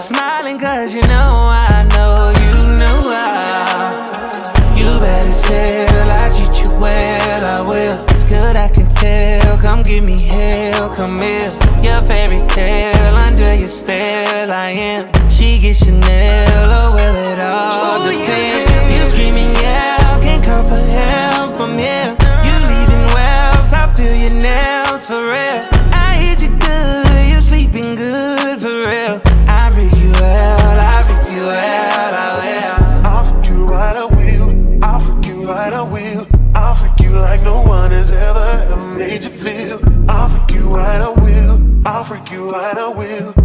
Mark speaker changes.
Speaker 1: Smiling cause you know you know you bad as hell, I treat you well, I will. It's good, I can tell, come give me hell, come here. Your fairy tale, under your spell I am. She gets Chanel, oh well it all depends. You screaming yeah, can't call for help from here. You leaving wells, I feel your nails for real. I hit you good, you sleeping good for real. I freak you out, I freak you out, I will.
Speaker 2: I'll freak you right, I will. I'll freak you right, I will. I'll freak you like no one has ever made you feel. I'll freak you right, I will. I'll freak you right, I will.